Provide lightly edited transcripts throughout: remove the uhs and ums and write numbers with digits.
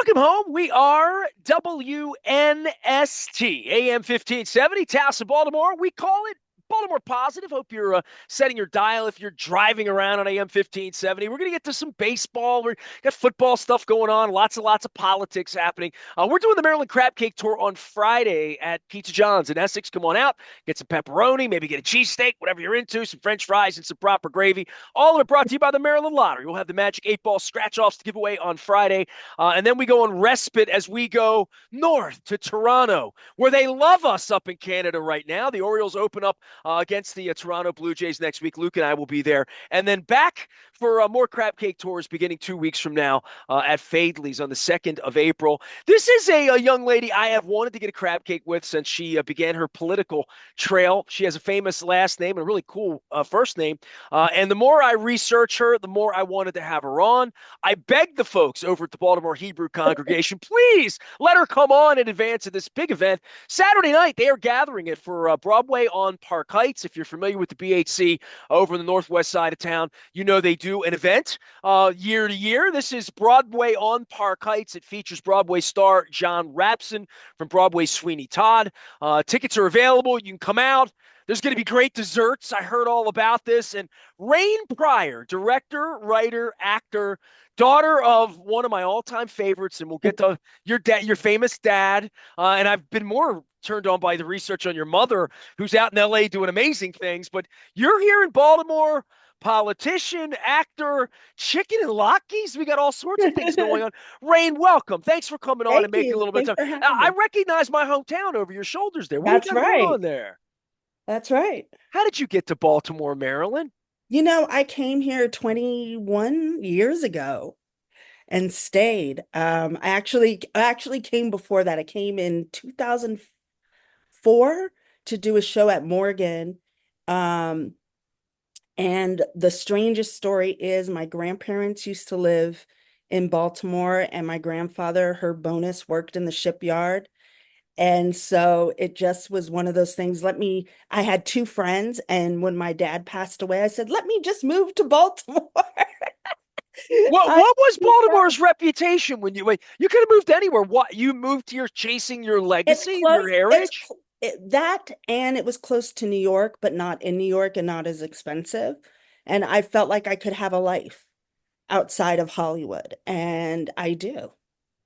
Welcome home. We are WNST, AM 1570, Towson, Baltimore. We call it Baltimore Positive. Hope you're setting your dial if you're driving around on AM 1570. We're going to get to some baseball. We've got football stuff going on, lots of politics happening. We're doing the Maryland Crab Cake Tour on Friday at Pizza John's in Essex. Come on out, get some pepperoni, maybe get a cheesesteak, whatever you're into, some French fries, and some proper gravy. All of it brought to you by the Maryland Lottery. We'll have the Magic 8-Ball scratch-offs to give away on Friday. And then we go on respite as we go north to Toronto, where they love us up in Canada right now. The Orioles open up against the Toronto Blue Jays next week. Luke and I will be there. And then back for more crab cake tours beginning 2 weeks from now at Fadley's on the 2nd of April. This is a young lady I have wanted to get a crab cake with since she began her political trail. She has a famous last name and a really cool first name. And the more I research her, the more I wanted to have her on. I begged the folks over at the Baltimore Hebrew congregation, please let her come on in advance of this big event. Saturday night, they are gathering it for Broadway on Park Heights. If you're familiar with the BHC over in the northwest side of town, you know they do an event year to year. This is Broadway on Park Heights. It features Broadway star John Rapson from Broadway's Sweeney Todd. Tickets are available. You can come out. There's going to be great desserts. I heard all about this. And Rain Pryor, director, writer, actor, daughter of one of my all-time favorites, and we'll get to your dad, your famous dad. And I've been more turned on by the research on your mother, who's out in LA doing amazing things. But you're here in Baltimore, politician, actor, chicken and Lockies. We got all sorts of things going on. Rain, welcome. Thanks for coming on and Thank making a you. little bit Thanks of for time. having I me. recognize my hometown over your shoulders there. What do you That's got going right. on there? That's right. How did you get to Baltimore, Maryland? I came here 21 years ago and stayed. I actually came before that. I came in 2004 to do a show at Morgan. Um, and the strangest story is my grandparents used to live in Baltimore, and my grandfather, her bonus, worked in the shipyard. And so it just was one of those things. I had two friends, and when my dad passed away, I said, let me just move to Baltimore. What I, what was Baltimore's reputation when you could have moved anywhere? What you moved here chasing your it's legacy, close. your heritage? That, and it was close to New York, but not in New York and not as expensive. And I felt like I could have a life outside of Hollywood, and I do.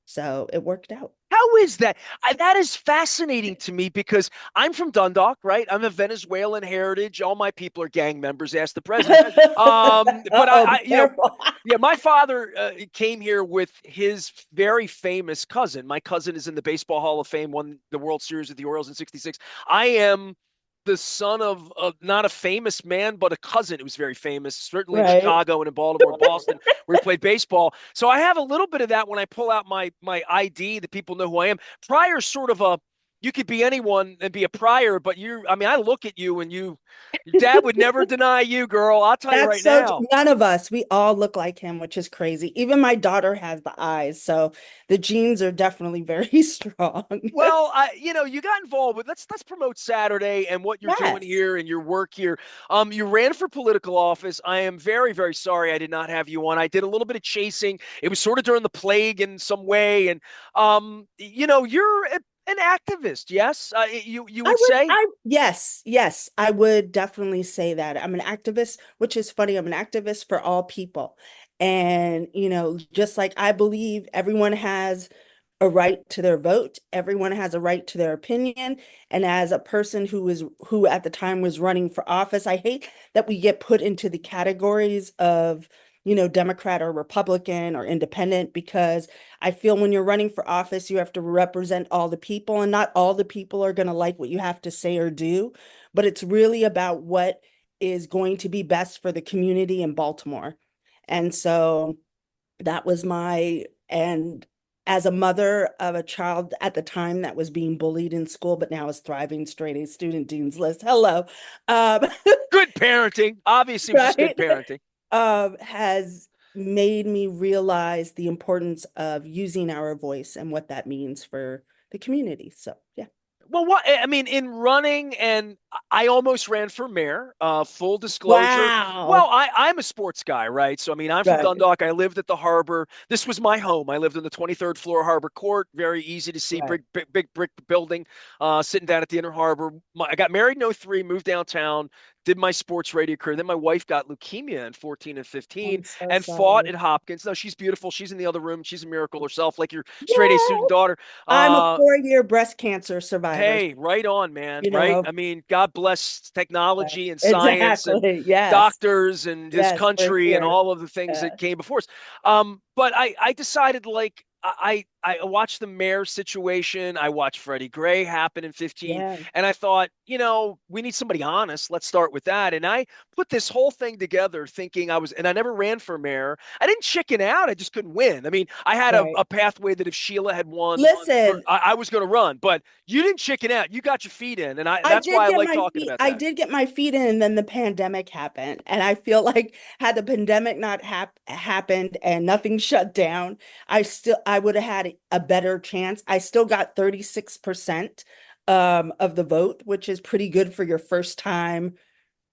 So it worked out. How is that? That is fascinating to me because I'm from Dundalk, right? I'm of Venezuelan heritage. All my people are gang members. Ask the president. But Uh-oh, be careful. yeah, my father came here with his very famous cousin. My cousin is in the Baseball Hall of Fame, won the World Series with the Orioles in '66. I am the son of not a famous man, but a cousin who's very famous, certainly in Right. Chicago and in Baltimore and Boston, where he played baseball. So I have a little bit of that when I pull out my ID, that people know who I am. Pryor's sort of a, you could be anyone and be a Pryor, but I mean, I look at you and your dad would never deny you, girl. I'll tell you That's right so now. none of us, we all look like him, which is crazy. Even my daughter has the eyes, so the genes are definitely very strong. Well, you got involved with, let's promote Saturday and what you're doing Yes. here and your work here. You ran for political office. I am very, very sorry I did not have you on. I did a little bit of chasing. It was sort of during the plague in some way, and you're an activist. Yes, you would say. Yes, I would definitely say that. I'm an activist, which is funny. I'm an activist for all people. And, just like I believe everyone has a right to their vote, everyone has a right to their opinion. And as a person who at the time was running for office, I hate that we get put into the categories of, Democrat or Republican or independent, because I feel when you're running for office, you have to represent all the people, and not all the people are going to like what you have to say or do, but it's really about what is going to be best for the community in Baltimore. And so that was and as a mother of a child at the time that was being bullied in school, but now is thriving, straight A student, dean's list. Hello. Um, Good parenting. Obviously, it was just good right? parenting. Has made me realize the importance of using our voice and what that means for the community. So, yeah. Well, what I mean in running, and I almost ran for mayor. Full disclosure. Well, Wow. I'm a sports guy, right? So I mean, I'm from Right, Dundalk. I lived at the harbor. This was my home. I lived in the 23rd floor Harbor Court. Very easy to see, right. big brick building. Sitting down at the inner harbor. I got married in '03, moved downtown, did my sports radio career. Then my wife got leukemia in 14 and 15, I'm so and fought sorry. at Hopkins. No, she's beautiful. She's in the other room. She's a miracle herself, like your straight A Yeah. student daughter. I'm a Uh, 4-year breast cancer survivor, Hey, right on, man. you Right? know. I mean, God bless Yeah. technology and science and Exactly. Yes. doctors and this Yes, for country and sure. all of the things that Yes. came before us. But I decided like I watched the mayor situation. I watched Freddie Gray happen in 15, Yeah. and I thought, we need somebody honest. Let's start with that. And I put this whole thing together thinking and I never ran for mayor. I didn't chicken out. I just couldn't win. I mean, I had Right. a pathway that if Sheila had won, Listen, I was going to run, but you didn't chicken out. You got your feet in, and that's why I like talking about I that. did get my feet in, and then the pandemic happened. And I feel like had the pandemic not happened and nothing shut down, I would have had a better chance. I still got 36% of the vote, which is pretty good for your first time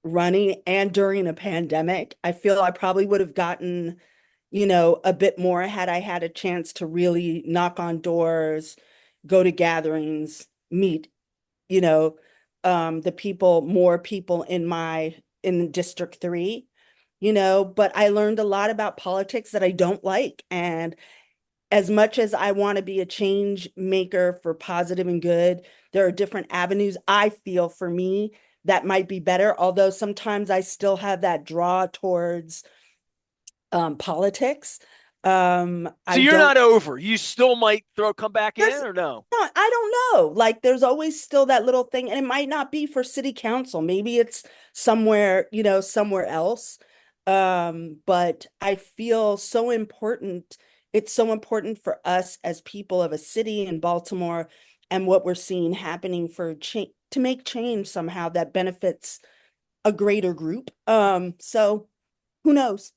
running and during a pandemic. I feel I probably would have gotten, a bit more had I had a chance to really knock on doors, go to gatherings, meet, you know, more people in District 3, but I learned a lot about politics that I don't like. And as much as I want to be a change maker for positive and good, there are different avenues I feel for me that might be better. Although sometimes I still have that draw towards politics. So I you're don't not over. You still might come back in There's or no? no, I don't know. Like there's always still that little thing, and it might not be for city council. Maybe it's somewhere, somewhere else. But I feel so important. It's so important for us as people of a city in Baltimore and what we're seeing happening for change to make change somehow that benefits a greater group. So who knows,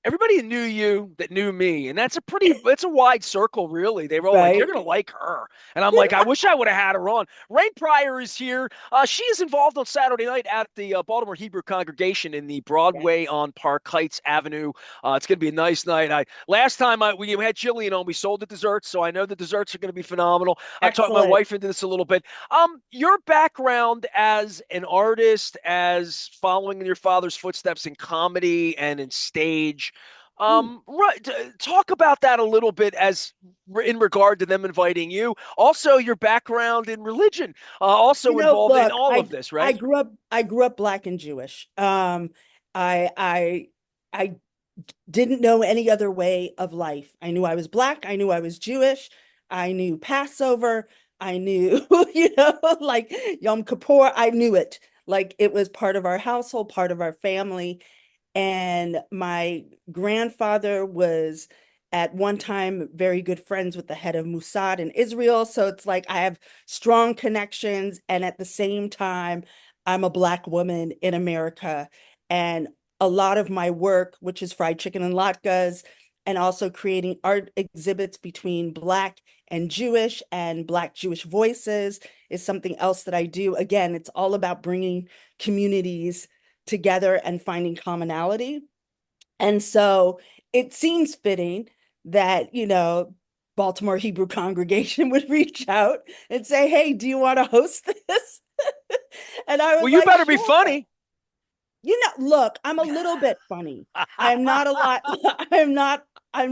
Everybody knew you that knew me, and it's a wide circle, really. They were all like, "You're right? gonna like her," and I'm like, "I wish I would have had her on." Rain Pryor is here. She is involved on Saturday night at the Baltimore Hebrew congregation in the Broadway Yes. on Park Heights Avenue. It's gonna be a nice night. Last time we had Jillian on, we sold the desserts, so I know the desserts are gonna be phenomenal. I talked my Excellent. wife into this a little bit. Your background as an artist, as following in your father's footsteps in comedy and in stage. Right. Talk about that a little bit in regard to them inviting you. Also, your background in religion, also involved in Look, all of this, right? I grew up Black and Jewish. I I I didn't know any other way of life. I knew I was Black, I knew I was Jewish, I knew Passover, I knew, like Yom Kippur, I knew it. Like it was part of our household, part of our family. And my grandfather was at one time very good friends with the head of Mossad in Israel. So it's like I have strong connections. And at the same time, I'm a Black woman in America. And a lot of my work, which is fried chicken and latkes, and also creating art exhibits between Black and Black Jewish voices, is something else that I do. Again, it's all about bringing communities together and finding commonality. And so it seems fitting that, Baltimore Hebrew congregation would reach out and say, "Hey, do you want to host this?" And I Well, was you like, better be "Sure." funny. Look, I'm a little bit funny. I'm not a lot. I'm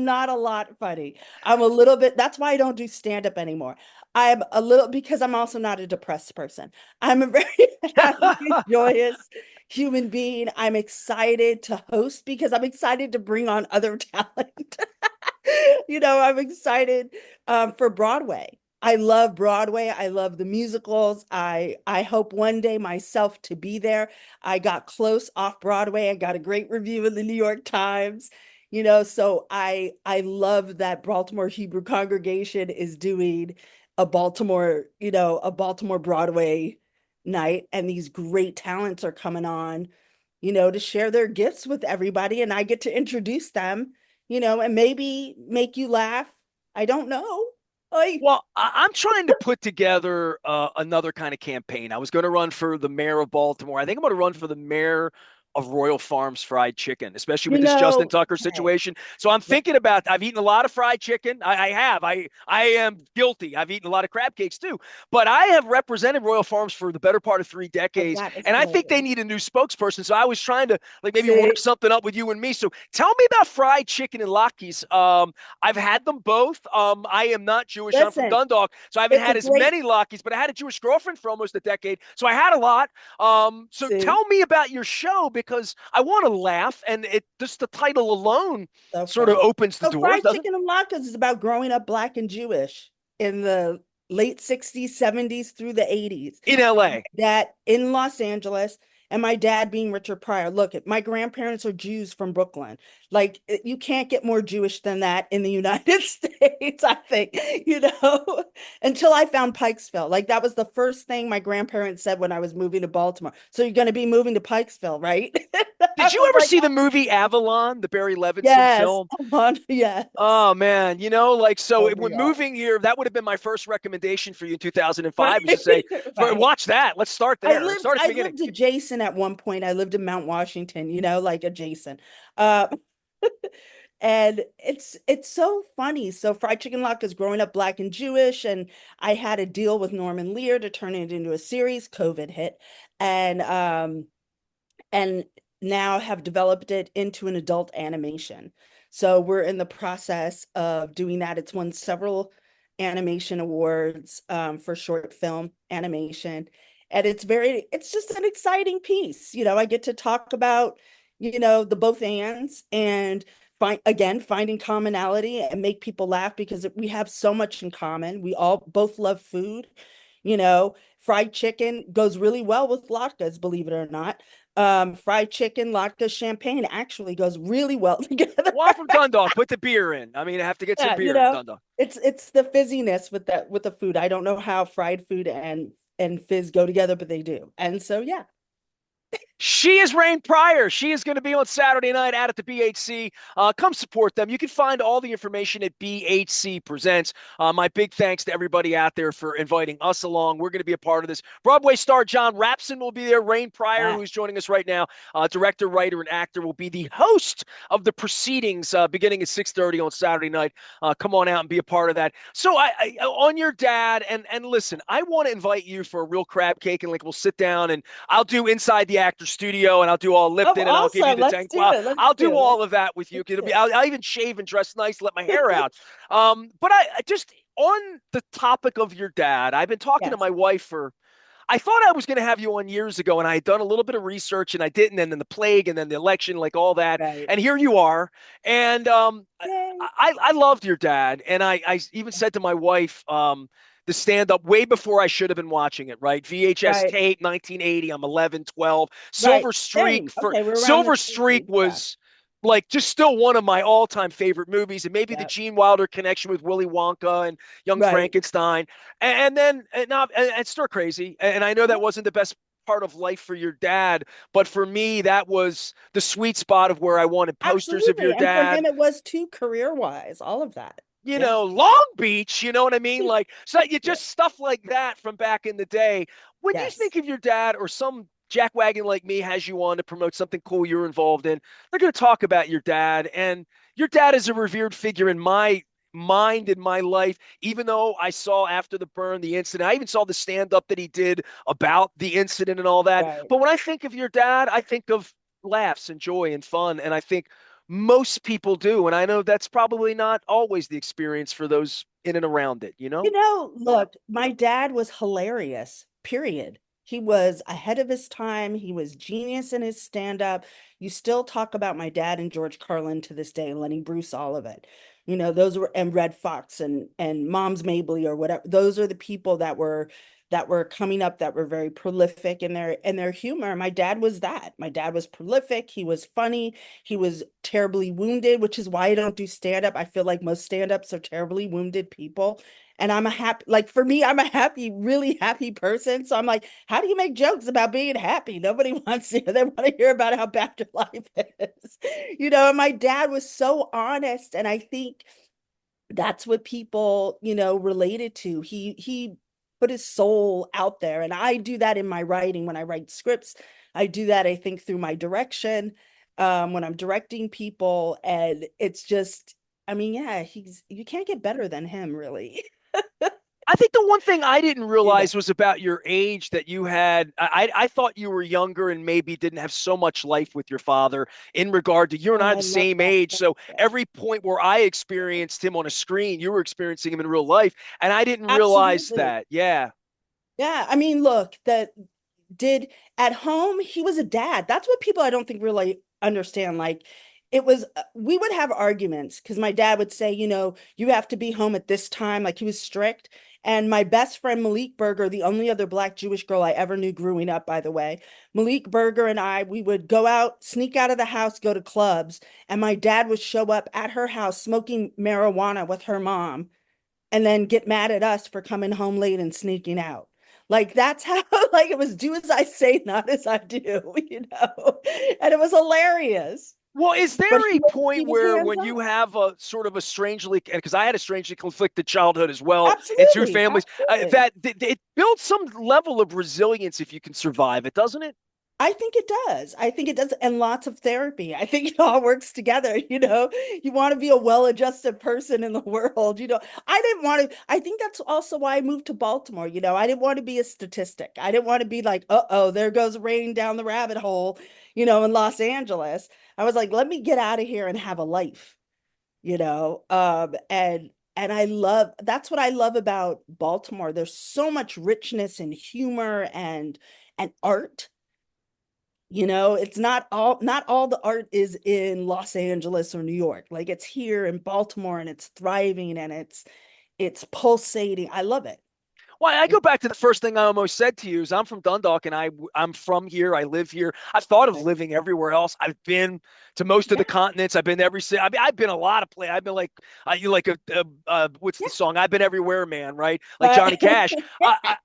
not a lot funny. I'm a little bit. That's why I don't do stand up anymore. I'm a little because I'm also not a depressed person. I'm a very happy, joyous human being. I'm excited to host because I'm excited to bring on other talent. I'm excited for Broadway. I love Broadway. I love the musicals. I hope one day myself to be there. I got close off Broadway. I got a great review in the New York Times. So I love that Baltimore Hebrew congregation is doing a Baltimore Broadway night, and these great talents are coming on, to share their gifts with everybody, and I get to introduce them, and maybe make you laugh. I don't know. Oi, Well, I'm trying to put together another kind of campaign. I was going to run for the mayor of Baltimore. I think I'm going to run for the mayor of Royal Farms Fried Chicken, especially you with this Justin know, Tucker hey, situation. So I'm yeah, thinking about. I've eaten a lot of fried chicken. I have. I am guilty. I've eaten a lot of crab cakes too. But I have represented Royal Farms for the better part of 3 decades, that is and I think they hilarious. need a new spokesperson. So I was trying to like maybe work See, something up with you and me. So tell me about fried chicken and latkes. I've had them both. I am not Jewish. I'm from listen, Dundalk, so I haven't it's a had as great, many latkes, but I had a Jewish girlfriend for almost a decade, so I had a lot. So see, tell me about your show because I want to laugh, and it just the title alone so sort of funny. opens the So doors, fried doesn't it? chicken and latkes is about growing up Black and Jewish in the late 60s, 70s through the 80s. In LA. That in Los Angeles, and my dad being Richard Pryor. Look, my grandparents are Jews from Brooklyn. Like you can't get more Jewish than that in the United States, I think, until I found Pikesville. Like that was the first thing my grandparents said when I was moving to Baltimore. So you're going to be moving to Pikesville, right? I Did you was ever like, see the movie Avalon, the Barry Levinson yes, film? yes. Oh man, like so Oh my when God. moving here, that would have been my first recommendation for you in 2005 is to Right, say, right. watch that. Let's start there. Start at the I beginning. lived adjacent at one point. I lived in Mount Washington, like adjacent. Uh, and it's so funny. So fried chicken latkes growing up Black and Jewish, and I had a deal with Norman Lear to turn it into a series. COVID hit, and now have developed it into an adult animation. So we're in the process of doing that. It's won several animation awards for short film animation. And it's just an exciting piece. I get to talk about, the both ands and finding commonality and make people laugh because we have so much in common. We all both love food. Fried chicken goes really well with latkes, believe it or not. Fried chicken, latke, champagne actually goes really well together. Well, I'm from Dundalk. Put the beer in. I mean, I have to get some Yeah, beer in Dundalk. it's the fizziness with the food. I don't know how fried food and fizz go together, but they do. And so yeah. She is Rain Pryor. She is going to be on Saturday night out at the BHC. Come support them. You can find all the information at BHC Presents. My big thanks to everybody out there for inviting us along. We're going to be a part of this. Broadway star John Rapson will be there. Rain Pryor, Yeah. who's joining us right now, director, writer, and actor, will be the host of the proceedings beginning at 6:30 on Saturday night. Come on out and be a part of that. So on your dad, and listen, I want to invite you for a real crab cake, and like we'll sit down and I'll do inside the actor's studio and I'll do all Oh, Lipton and I'll give you awesome. the Let's tank. do Well, it. I'll Let's do do it. all of that with you. Let's do it. I'll even shave and dress nice, let my hair out. But I just on the topic of your dad, I've been talking to Yes. my wife for I thought I was going to have you on years ago, and I had done a little bit of research, and I didn't. And then the plague, and then the election, like all that. Right. And here you are. And Yay. I loved your dad, and I even said to my wife, the stand up way before I should have been watching it, right? VHS Right. tape, 1980. I'm 11, 12. Right. Silver Streak Same. for Okay, we're around the Silver same Streak age. Yeah. was like just still one of my all-time favorite movies, and maybe the Yeah. Gene Wilder connection with Willy Wonka and Young Right. Frankenstein, and then and stir crazy. And I know that Yeah. wasn't the best part of life for your dad, but for me, that was the sweet spot of where I wanted posters of Absolutely. your And for him, dad. it was too career-wise, all of that. Yeah. Long Beach, you know what I mean? Like, so you Yeah. just stuff like that from back in the day. When you Yes. think of your dad or some jackwagon like me has you on to promote something cool you're involved in, they're going to talk about your dad. And your dad is a revered figure in my mind, in my life, even though I saw after the burn, the incident, I even saw the stand up that he did about the incident and all that. Right. But when I think of your dad, I think of laughs and joy and fun. And I think most people do. And I know that's probably not always the experience for those in and around it, you know? Look, my dad was hilarious, period. He was ahead of his time. He was genius in his stand-up. You still talk about my dad and George Carlin to this day, Lenny Bruce, all of it. Those were and Red Fox and Mom's Mabley or whatever. Those are the people that were coming up that were very prolific in their humor. My dad was that. My dad was prolific. He was funny. He was terribly wounded, which is why I don't do stand-up. I feel like most stand-ups are terribly wounded people. And I'm a happy, like for me, I'm a happy, really happy person. So I'm like, how do you make jokes about being happy? Nobody wants to, they want to hear about how bad your life is. And my dad was so honest. And I think that's what people, related to. He put his soul out there, and I do that in my writing when I write scripts. I do that, I think, through my direction, when I'm directing people, and it's just, I mean, yeah, he's you can't get better than him, really. I think the one thing I didn't You know, realize was about your age that you had. I thought you were younger and maybe didn't have so much life with your father in regard to you and I oh, are I the love same that. age. Thank So you. every point where I experienced him on a screen, you were experiencing him in real life. And I didn't realize Absolutely. that. Yeah. Yeah, I mean, look, that did at home, he was a dad. That's what people I don't think really understand. Like, it was, we would have arguments because my dad would say, you have to be home at this time. Like, he was strict. And my best friend, Malik Berger, the only other Black Jewish girl I ever knew growing up, by the way, Malik Berger and I, we would go out, sneak out of the house, go to clubs. And my dad would show up at her house smoking marijuana with her mom and then get mad at us for coming home late and sneaking out. Like that's how like it was do as I say, not as I do, And it was hilarious. Well, is But there he a was he point was where hands when you on. have a sort of a strangely, because I had a strangely conflicted childhood as well, and two Absolutely, families, absolutely. that it builds some level of resilience if you can survive it, doesn't it? I think it does. I think it does. And lots of therapy. I think it all works together. You want to be a well-adjusted person in the world. I didn't want to, I think that's also why I moved to Baltimore. I didn't want to be a statistic. I didn't want to be like, uh-oh, there goes rain down the rabbit hole, in Los Angeles. I was like, let me get out of here and have a life, and I love that's what I love about Baltimore. There's so much richness and humor and art. It's not all the art is in Los Angeles or New York. Like it's here in Baltimore and it's thriving and it's pulsating. I love it. Well, I go back to the first thing I almost said to you is I'm from Dundalk and I'm from here. I live here. I've thought of living everywhere else. I've been to most of Yeah, the continents. I've been to every city. I mean, I've been a lot of places. I've been like you like what's the yeah. song? I've been everywhere, man. Right? Like Uh, Johnny Cash.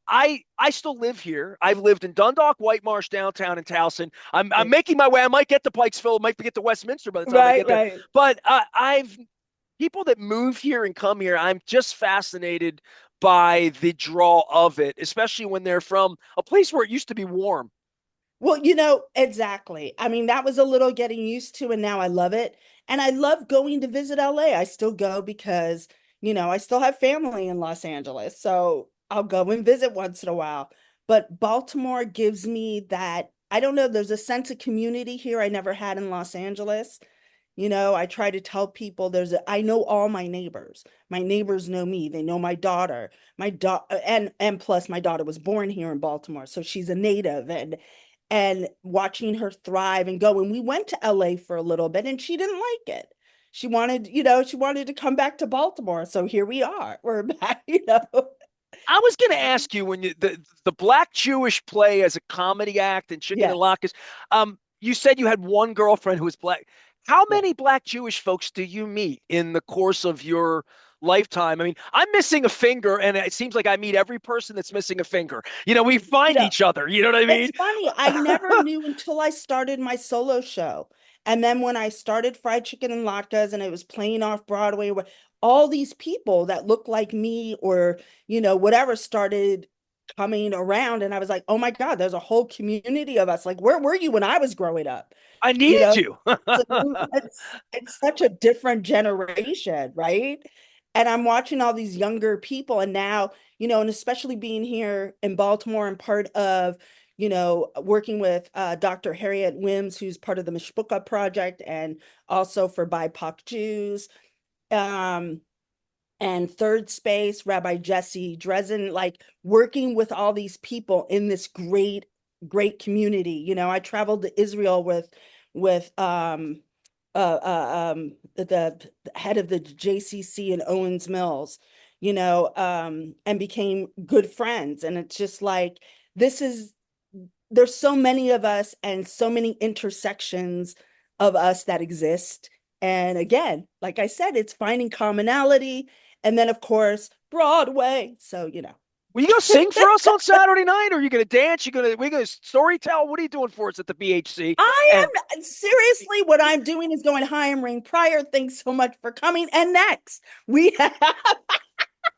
I still live here. I've lived in Dundalk, White Marsh, downtown, and Towson. I'm making my way. I might get to Pikesville. Might get to Westminster by the time I right, get there. right. But I've people that move here and come here, I'm just fascinated by the draw of it, especially when they're from a place where it used to be warm. Well, exactly. I mean, that was a little getting used to, and now I love it. And I love going to visit LA. I still go because, I still have family in Los Angeles. So I'll go and visit once in a while. But Baltimore gives me that, I don't know, there's a sense of community here I never had in Los Angeles. I try to tell people I know all my neighbors. My neighbors know me. They know my daughter. My daughter and plus my daughter was born here in Baltimore, so she's a native and watching her thrive and go. And we went to LA for a little bit and she didn't like it. She wanted to come back to Baltimore. So here we are. We're back. I was going to ask you when the Black Jewish play as a comedy act and Chicken and Yes. Latkes, you said you had one girlfriend who was black. How Yeah. many Black Jewish folks do you meet in the course of your lifetime? I mean, I'm missing a finger, and it seems like I meet every person that's missing a finger. We You find know, each other. You know what I mean? It's funny. I never knew until I started my solo show. And then when I started Fried Chicken and Latkes and it was playing off Broadway, where all these people that looked like me or, whatever started coming around. And I was like, oh my God, there's a whole community of us. Like, where were you when I was growing up? I You needed know, you. it's such a different generation, right? And I'm watching all these younger people, and now, and especially being here in Baltimore and part of, working with Dr. Harriet Wims, who's part of the Mishpucha Project, and also for BIPOC Jews. Um, and Third Space, Rabbi Jesse Dresden, like working with all these people in this great, great community. I traveled to Israel with the head of the JCC in Owens Mills, and became good friends. And it's just like this is there's so many of us and so many intersections of us that exist. And again, like I said, it's finding commonality. And then, of course, Broadway. So. Will you go sing for us on Saturday night? Or are you going to dance? We going to story tell? What are you doing for us at the BHC? I And am seriously, what I'm doing is going, hi, I'm Ring Pryor. Thanks so much for coming. And next, we have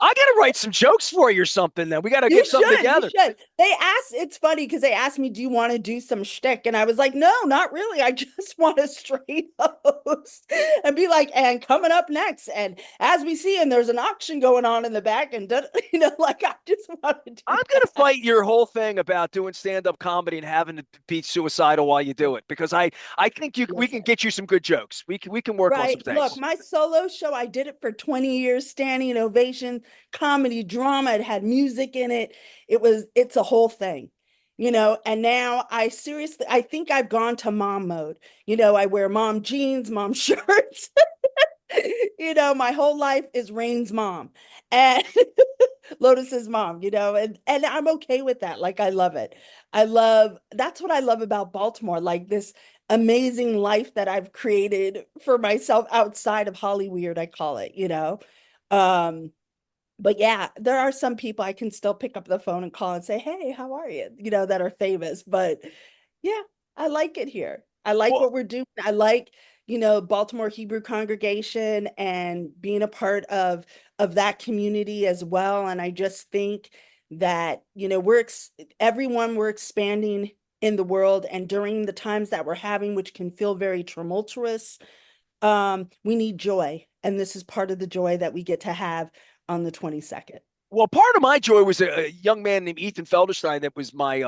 I got to write some jokes for you or something. Then we got to You get something should. You together. should. They asked, it's funny because they asked me, do you want to do some shtick? And I was like, no, not really. I just want to straight host and be like, and coming up next. And as we see, and there's an auction going on in the back, and like I just want to I'm do going to that. fight your whole thing about doing stand-up comedy and having to be suicidal while you do it because I think we can Listen, get you some good jokes. We can work on some right. Look, things. my solo show, I did it for 20 years, standing ovation, comedy, drama. It had music in it. It's a whole thing, and now I think I've gone to mom mode. I wear mom jeans, mom shirts. My whole life is Rain's mom and Lotus's mom, and I'm okay with that. Like, I love it. That's what I love about Baltimore, like this amazing life that I've created for myself outside of Hollyweird, I call it. Um, but yeah, there are some people I can still pick up the phone and call and say, hey, how are you? That are famous. But yeah, I like it here. I like Well, what we're doing. I like, Baltimore Hebrew congregation and being a part of that community as well. And I just think that, we're expanding in the world, and during the times that we're having, which can feel very tumultuous, we need joy. And this is part of the joy that we get to have on the 22nd. Well, part of my joy was a young man named Ethan Felderstein that was my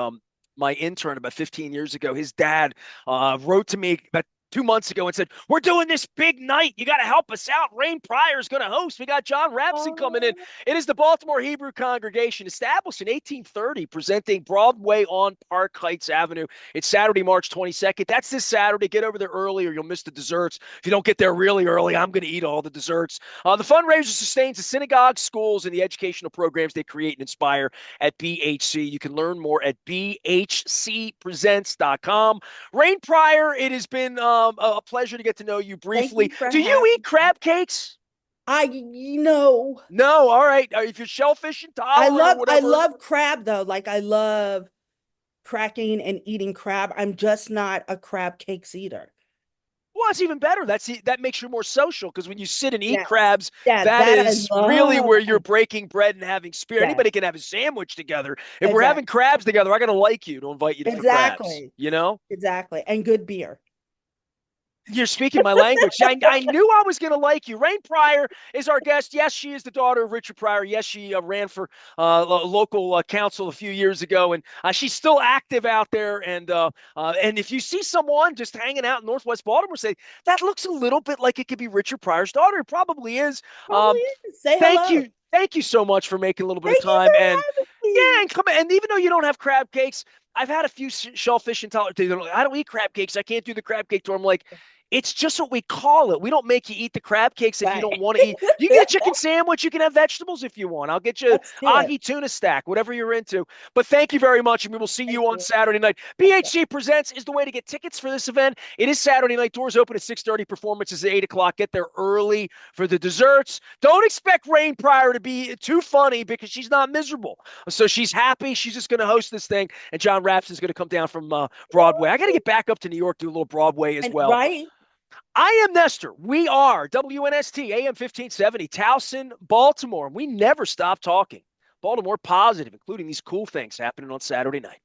intern about 15 years ago. His dad wrote to me about 2 months ago and said, "We're doing this big night. You got to help us out. Rain Pryor's going to host. We got John Rapson coming in." Oh, It is the Baltimore Hebrew congregation, established in 1830, presenting Broadway on Park Heights Avenue. It's Saturday, March 22nd. That's this Saturday. Get over there early or you'll miss the desserts. If you don't get there really early, I'm going to eat all the desserts. The fundraiser sustains the synagogues, schools, and the educational programs they create and inspire at BHC. You can learn more at bhcpresents.com. Rain Pryor, it has been a pleasure to get to know you thank briefly. you for Do you having eat crab cakes? I. No. All right. If you're shellfish I intolerant or love I whatever, love crab though. Like, I love cracking and eating crab. I'm just not a crab cakes eater. well, it's even better. That makes you more social because when you sit and eat Yes. crabs, Yeah, that that I is really love. where you're breaking bread and having spirit. Anybody Yes, can have a sandwich together. If we're having exactly. crabs together, I got to like you to invite you for crabs. Exactly. You know? Exactly. And good beer. You're speaking my language. I knew I was going to like you. Rain Pryor is our guest. Yes, she is the daughter of Richard Pryor. Yes, she ran for local council a few years ago, and she's still active out there. And if you see someone just hanging out in Northwest Baltimore, say that looks a little bit like it could be Richard Pryor's daughter. It probably is. Probably is. Say Thank hello. you. Thank you so much for making a little bit of Thank you time. And for having yeah, me. and come and even though you don't have crab cakes, I've had a few shellfish intolerant. Like, I don't eat crab cakes. I can't do the crab cake tour. I'm like, it's just what we call it. We don't make you eat the crab cakes if you don't Right. want to eat. You can get a chicken sandwich. You can have vegetables if you want. I'll get you Let's do it. ahi tuna stack, whatever you're into. But thank you very much, and we will see Thank you on you. Saturday night. Awesome. BHC Presents is the way to get tickets for this event. It is Saturday night. Doors open at 6:30. Performances at 8 o'clock. Get there early for the desserts. Don't expect Rain Pryor to be too funny because she's not miserable. So she's happy. She's just going to host this thing, and John Rapson's going to come down from Broadway. I got to get back up to New York, do a little Broadway as And well. right. I am Nestor. We are WNST AM 1570, Towson, Baltimore. We never stop talking. Baltimore positive, including these cool things happening on Saturday night.